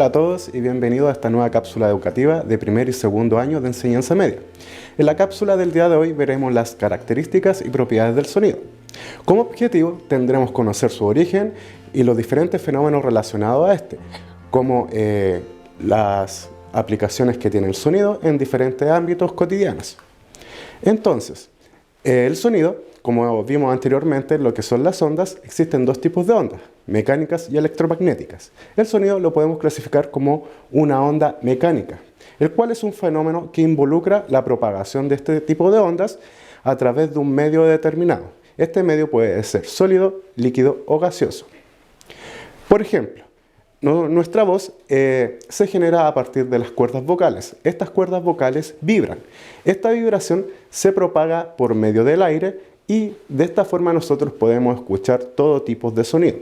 Hola a todos y bienvenidos a esta nueva cápsula educativa de primer y segundo año de enseñanza media. En la cápsula del día de hoy veremos las características y propiedades del sonido. Como objetivo tendremos conocer su origen y los diferentes fenómenos relacionados a este, como las aplicaciones que tiene el sonido en diferentes ámbitos cotidianos. Entonces, el sonido, como vimos anteriormente, lo que son las ondas, existen dos tipos de ondas, mecánicas y electromagnéticas. El sonido lo podemos clasificar como una onda mecánica, el cual es un fenómeno que involucra la propagación de este tipo de ondas a través de un medio determinado. Este medio puede ser sólido, líquido o gaseoso. Por ejemplo, nuestra voz se genera a partir de las cuerdas vocales. Estas cuerdas vocales vibran. Esta vibración se propaga por medio del aire y de esta forma nosotros podemos escuchar todo tipo de sonido.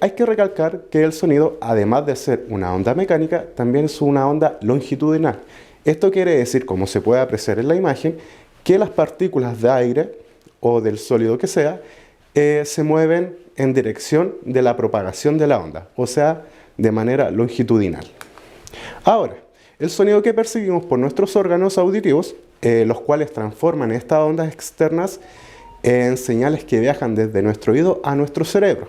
Hay que recalcar que el sonido, además de ser una onda mecánica, también es una onda longitudinal. Esto quiere decir, como se puede apreciar en la imagen, que las partículas de aire o del sólido que sea se mueven en dirección de la propagación de la onda, o sea, de manera longitudinal. Ahora, el sonido que percibimos por nuestros órganos auditivos, los cuales transforman estas ondas externas en señales que viajan desde nuestro oído a nuestro cerebro.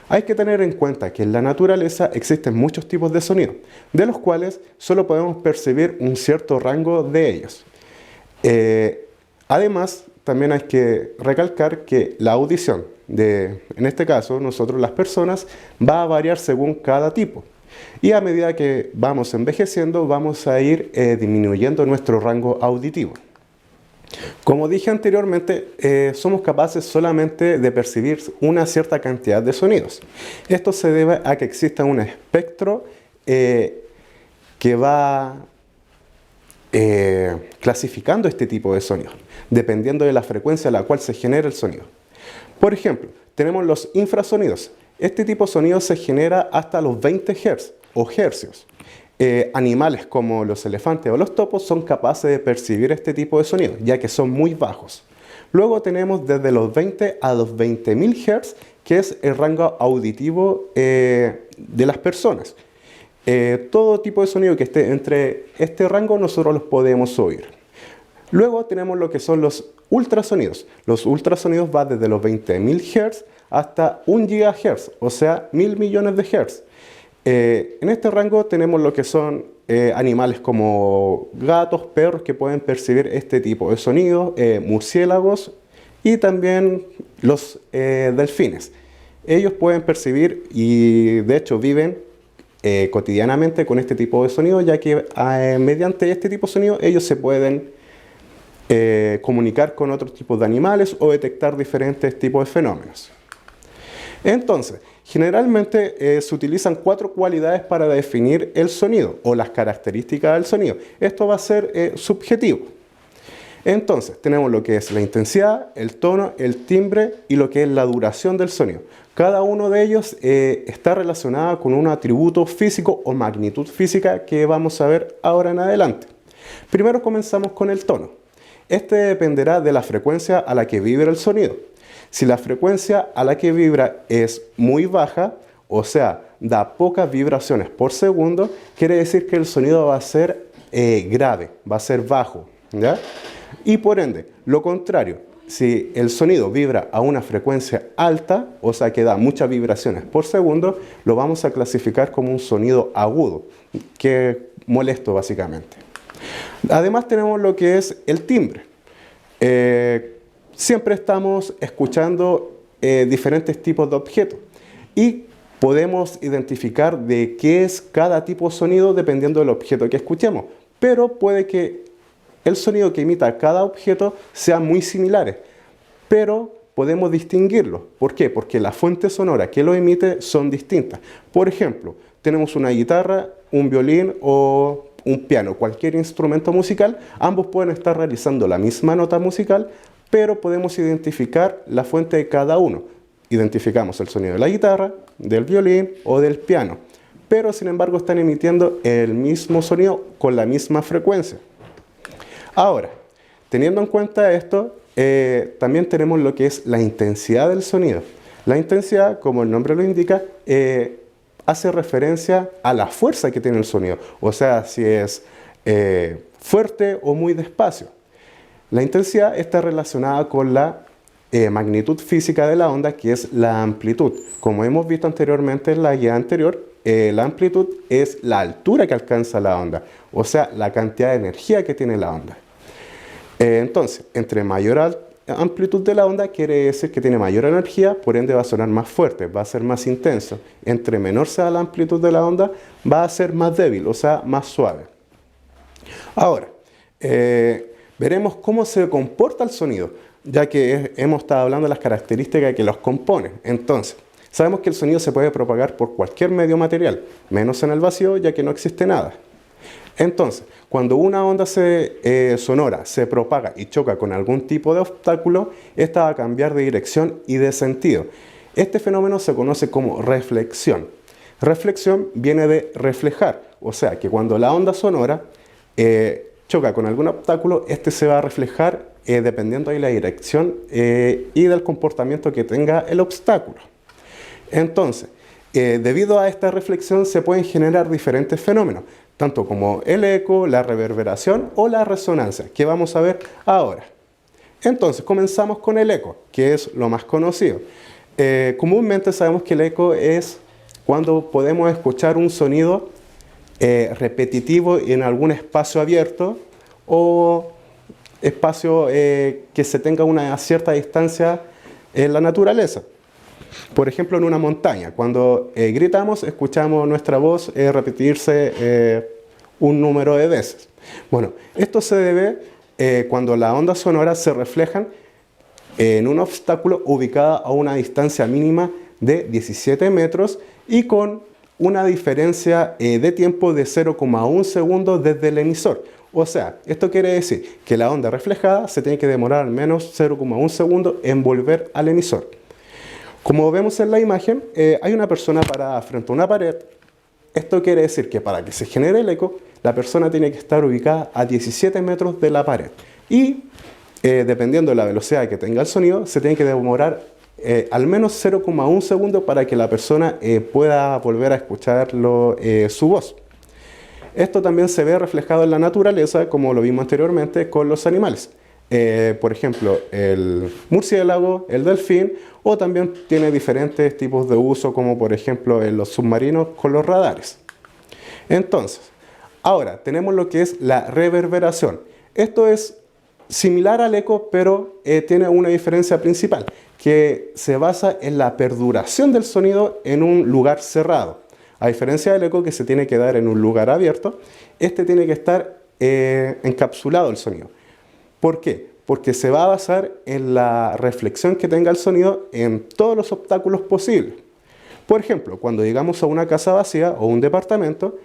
Hay que tener en cuenta que en la naturaleza existen muchos tipos de sonido, de los cuales solo podemos percibir un cierto rango de ellos. Además, también hay que recalcar que la audición, en este caso nosotros las personas, va a variar según cada tipo. Y a medida que vamos envejeciendo, vamos a ir disminuyendo nuestro rango auditivo. Como dije anteriormente, somos capaces solamente de percibir una cierta cantidad de sonidos. Esto se debe a que exista un espectro que va clasificando este tipo de sonidos, dependiendo de la frecuencia a la cual se genera el sonido. Por ejemplo, tenemos los infrasonidos. Este tipo de sonido se genera hasta los 20 Hz o hercios. Animales como los elefantes o los topos son capaces de percibir este tipo de sonido, ya que son muy bajos. Luego tenemos desde los 20 a los 20.000 Hz, que es el rango auditivo de las personas. Todo tipo de sonido que esté entre este rango nosotros los podemos oír. Luego tenemos lo que son los ultrasonidos. Los ultrasonidos van desde los 20.000 Hz hasta 1 GHz, o sea, 1.000 millones de Hz. En este rango tenemos lo que son animales como gatos, perros que pueden percibir este tipo de sonidos, murciélagos y también los delfines. Ellos pueden percibir y de hecho viven cotidianamente con este tipo de sonido, ya que mediante este tipo de sonido ellos se pueden comunicar con otros tipos de animales o detectar diferentes tipos de fenómenos. Entonces, generalmente se utilizan 4 cualidades para definir el sonido o las características del sonido. Esto va a ser subjetivo. Entonces, tenemos lo que es la intensidad, el tono, el timbre y lo que es la duración del sonido. Cada uno de ellos está relacionado con un atributo físico o magnitud física que vamos a ver ahora en adelante. Primero comenzamos con el tono. Este dependerá de la frecuencia a la que vibra el sonido. Si la frecuencia a la que vibra es muy baja, o sea, da pocas vibraciones por segundo, quiere decir que el sonido va a ser grave, va a ser bajo, ¿ya? Y por ende, lo contrario, si el sonido vibra a una frecuencia alta, o sea que da muchas vibraciones por segundo, lo vamos a clasificar como un sonido agudo, que es molesto básicamente. Además tenemos lo que es el timbre. Siempre estamos escuchando diferentes tipos de objetos y podemos identificar de qué es cada tipo de sonido dependiendo del objeto que escuchemos, pero puede que el sonido que emita cada objeto sean muy similares, pero podemos distinguirlos. ¿Por qué? Porque la fuente sonora que lo emite son distintas. Por ejemplo, tenemos una guitarra, un violín o un piano, cualquier instrumento musical, ambos pueden estar realizando la misma nota musical, pero podemos identificar la fuente de cada uno. Identificamos el sonido de la guitarra, del violín o del piano, pero sin embargo están emitiendo el mismo sonido con la misma frecuencia. Ahora, teniendo en cuenta esto, también tenemos lo que es la intensidad del sonido. La intensidad, como el nombre lo indica, hace referencia a la fuerza que tiene el sonido, o sea, si es fuerte o muy despacio. La intensidad está relacionada con la magnitud física de la onda, que es la amplitud. Como hemos visto anteriormente en la guía anterior, la amplitud es la altura que alcanza la onda, o sea, la cantidad de energía que tiene la onda. Entonces, entre mayor amplitud de la onda quiere decir que tiene mayor energía, por ende va a sonar más fuerte, va a ser más intenso. Entre menor sea la amplitud de la onda, va a ser más débil, o sea, más suave. Ahora, veremos cómo se comporta el sonido, ya que hemos estado hablando de las características que los componen. Entonces, sabemos que el sonido se puede propagar por cualquier medio material, menos en el vacío, ya que no existe nada. Entonces, cuando una onda sonora se propaga y choca con algún tipo de obstáculo, esta va a cambiar de dirección y de sentido. Este fenómeno se conoce como reflexión. Reflexión viene de reflejar, o sea que cuando la onda sonora choca con algún obstáculo, este se va a reflejar dependiendo de la dirección y del comportamiento que tenga el obstáculo. Entonces, debido a esta reflexión se pueden generar diferentes fenómenos, tanto como el eco, la reverberación o la resonancia, que vamos a ver ahora. Entonces, comenzamos con el eco, que es lo más conocido. Comúnmente sabemos que el eco es cuando podemos escuchar un sonido repetitivo en algún espacio abierto o espacio que se tenga una cierta distancia en la naturaleza. Por ejemplo, en una montaña, cuando gritamos, escuchamos nuestra voz repetirse un número de veces. Bueno, esto se debe cuando las ondas sonoras se reflejan en un obstáculo ubicado a una distancia mínima de 17 metros y con una diferencia de tiempo de 0,1 segundos desde el emisor. O sea, esto quiere decir que la onda reflejada se tiene que demorar al menos 0,1 segundos en volver al emisor. Como vemos en la imagen, hay una persona parada frente a una pared. Esto quiere decir que para que se genere el eco, la persona tiene que estar ubicada a 17 metros de la pared. Y dependiendo de la velocidad que tenga el sonido, se tiene que demorar al menos 0,1 segundo para que la persona pueda volver a escuchar su voz. Esto también se ve reflejado en la naturaleza, como lo vimos anteriormente, con los animales. Por ejemplo, el murciélago, el delfín, o también tiene diferentes tipos de uso, como por ejemplo en los submarinos con los radares. Entonces, ahora tenemos lo que es la reverberación. Esto es similar al eco, pero tiene una diferencia principal, que se basa en la perduración del sonido en un lugar cerrado. A diferencia del eco, que se tiene que dar en un lugar abierto, este tiene que estar encapsulado el sonido. ¿Por qué? Porque se va a basar en la reflexión que tenga el sonido en todos los obstáculos posibles. Por ejemplo, cuando llegamos a una casa vacía o un departamento,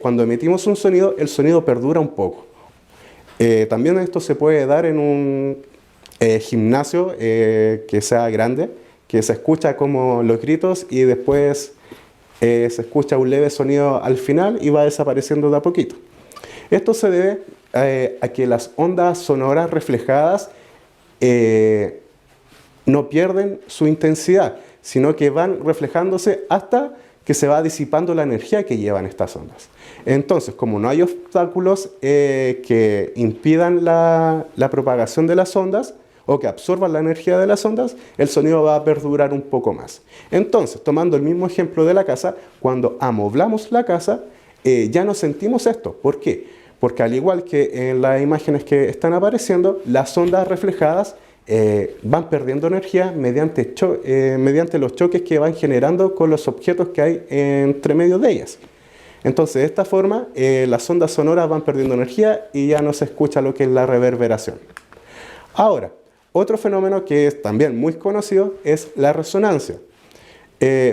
cuando emitimos un sonido, el sonido perdura un poco. También esto se puede dar en un gimnasio que sea grande, que se escucha como los gritos y después se escucha un leve sonido al final y va desapareciendo de a poquito. Esto se debe a que las ondas sonoras reflejadas no pierden su intensidad, sino que van reflejándose hasta que se va disipando la energía que llevan estas ondas. Entonces, como no hay obstáculos que impidan la propagación de las ondas o que absorban la energía de las ondas, el sonido va a perdurar un poco más. Entonces, tomando el mismo ejemplo de la casa, cuando amoblamos la casa, ya no sentimos esto. ¿Por qué? Porque al igual que en las imágenes que están apareciendo, las ondas reflejadas van perdiendo energía mediante los choques que van generando con los objetos que hay entre medio de ellas. Entonces, de esta forma, las ondas sonoras van perdiendo energía y ya no se escucha lo que es la reverberación. Ahora, otro fenómeno que es también muy conocido es la resonancia.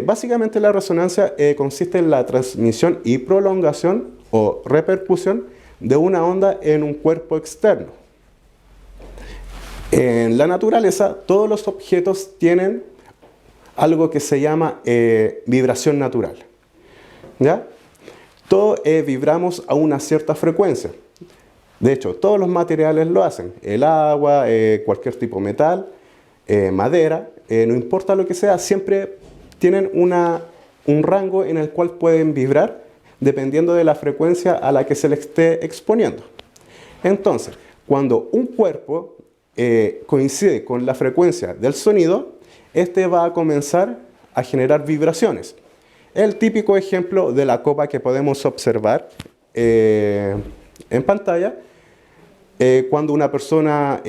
Básicamente la resonancia consiste en la transmisión y prolongación o repercusión de una onda en un cuerpo externo. En la naturaleza, todos los objetos tienen algo que se llama vibración natural. ¿Ya? Todos vibramos a una cierta frecuencia. De hecho, todos los materiales lo hacen. El agua, cualquier tipo de metal, madera, no importa lo que sea, siempre tienen una un rango en el cual pueden vibrar dependiendo de la frecuencia a la que se le esté exponiendo. Entonces, cuando un cuerpo coincide con la frecuencia del sonido, este va a comenzar a generar vibraciones. El típico ejemplo de la copa que podemos observar en pantalla, cuando una persona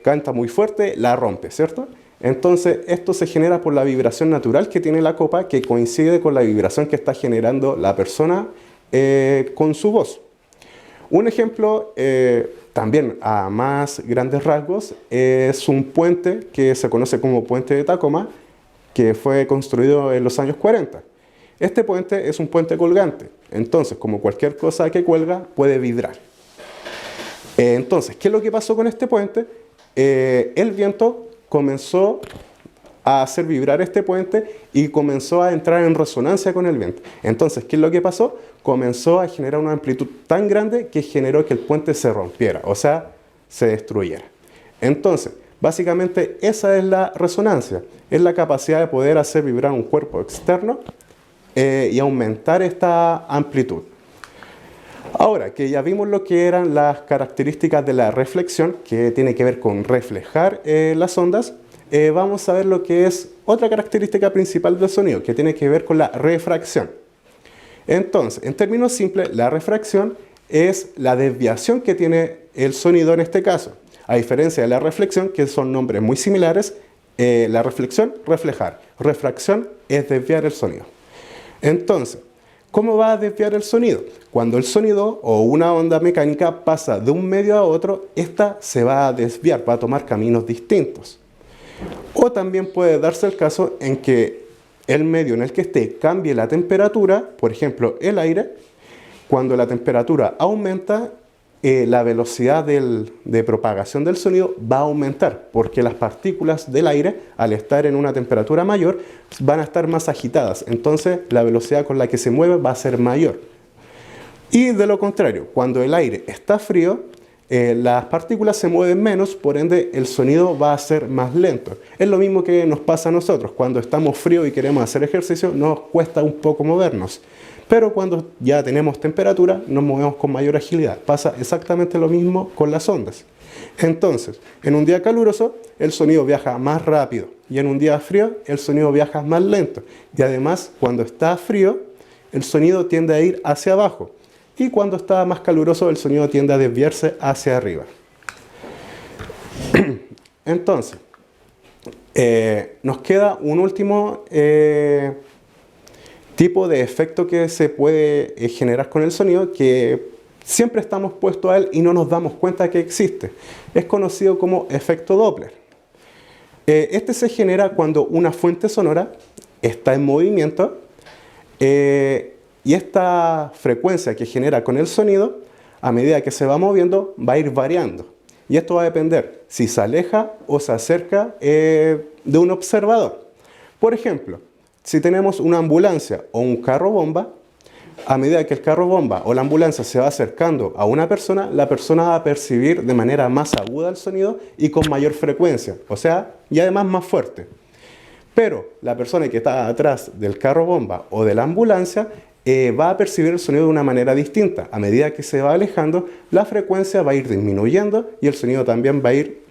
canta muy fuerte, la rompe, ¿cierto? Entonces, esto se genera por la vibración natural que tiene la copa, que coincide con la vibración que está generando la persona con su voz. Un ejemplo, también a más grandes rasgos, es un puente que se conoce como Puente de Tacoma, que fue construido en los años 40. Este puente es un puente colgante, entonces, como cualquier cosa que cuelga, puede vibrar. Entonces, ¿qué es lo que pasó con este puente? El viento comenzó a hacer vibrar este puente y comenzó a entrar en resonancia con el viento. Entonces, ¿qué es lo que pasó? Comenzó a generar una amplitud tan grande que generó que el puente se rompiera, o sea, se destruyera. Entonces, básicamente esa es la resonancia, es la capacidad de poder hacer vibrar un cuerpo externo y aumentar esta amplitud. Ahora que ya vimos lo que eran las características de la reflexión, que tiene que ver con reflejar las ondas, vamos a ver lo que es otra característica principal del sonido, que tiene que ver con la refracción. Entonces, en términos simples, la refracción es la desviación que tiene el sonido en este caso. A diferencia de la reflexión, que son nombres muy similares, la reflexión, reflejar. Refracción es desviar el sonido. Entonces, ¿cómo va a desviar el sonido? Cuando el sonido o una onda mecánica pasa de un medio a otro, esta se va a desviar, va a tomar caminos distintos. O también puede darse el caso en que el medio en el que esté cambie la temperatura, por ejemplo el aire. Cuando la temperatura aumenta, la velocidad de propagación del sonido va a aumentar, porque las partículas del aire, al estar en una temperatura mayor, van a estar más agitadas. Entonces, la velocidad con la que se mueve va a ser mayor. Y de lo contrario, cuando el aire está frío, las partículas se mueven menos, por ende el sonido va a ser más lento. Es lo mismo que nos pasa a nosotros. Cuando estamos fríos y queremos hacer ejercicio, nos cuesta un poco movernos. Pero cuando ya tenemos temperatura, nos movemos con mayor agilidad. Pasa exactamente lo mismo con las ondas. Entonces, en un día caluroso, el sonido viaja más rápido. Y en un día frío, el sonido viaja más lento. Y además, cuando está frío, el sonido tiende a ir hacia abajo. Y cuando está más caluroso, el sonido tiende a desviarse hacia arriba. Entonces, nos queda un último tipo de efecto que se puede generar con el sonido, que siempre estamos puestos a él y no nos damos cuenta que existe. Es conocido como efecto Doppler. Este se genera cuando una fuente sonora está en movimiento y esta frecuencia que genera con el sonido, a medida que se va moviendo, va a ir variando. Y esto va a depender si se aleja o se acerca de un observador. Por ejemplo, si tenemos una ambulancia o un carro bomba, a medida que el carro bomba o la ambulancia se va acercando a una persona, la persona va a percibir de manera más aguda el sonido y con mayor frecuencia, o sea, y además más fuerte. Pero la persona que está atrás del carro bomba o de la ambulancia va a percibir el sonido de una manera distinta. A medida que se va alejando, la frecuencia va a ir disminuyendo y el sonido también va a ir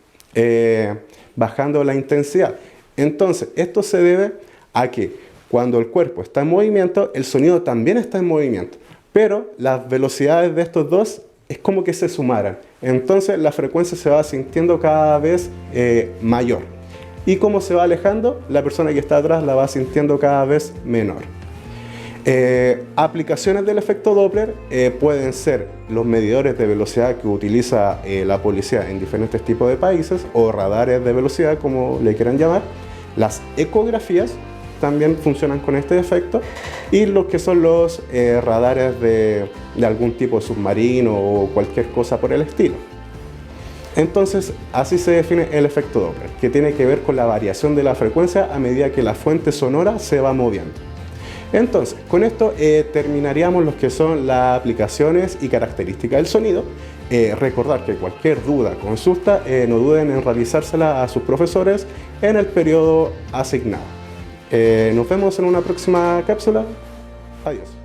bajando la intensidad. Entonces, esto se debe a que cuando el cuerpo está en movimiento, el sonido también está en movimiento, pero las velocidades de estos dos es como que se sumaran. Entonces la frecuencia se va sintiendo cada vez mayor. Y como se va alejando, la persona que está atrás la va sintiendo cada vez menor. Aplicaciones del efecto Doppler pueden ser los medidores de velocidad que utiliza la policía en diferentes tipos de países, o radares de velocidad, como le quieran llamar. Las ecografías también funcionan con este efecto, y lo que son los radares de algún tipo submarino o cualquier cosa por el estilo. Entonces, así se define el efecto Doppler, que tiene que ver con la variación de la frecuencia a medida que la fuente sonora se va moviendo. Entonces, con esto terminaríamos lo que son las aplicaciones y características del sonido. Recordar que cualquier duda, consulta, no duden en realizársela a sus profesores en el periodo asignado. Nos vemos en una próxima cápsula. Adiós.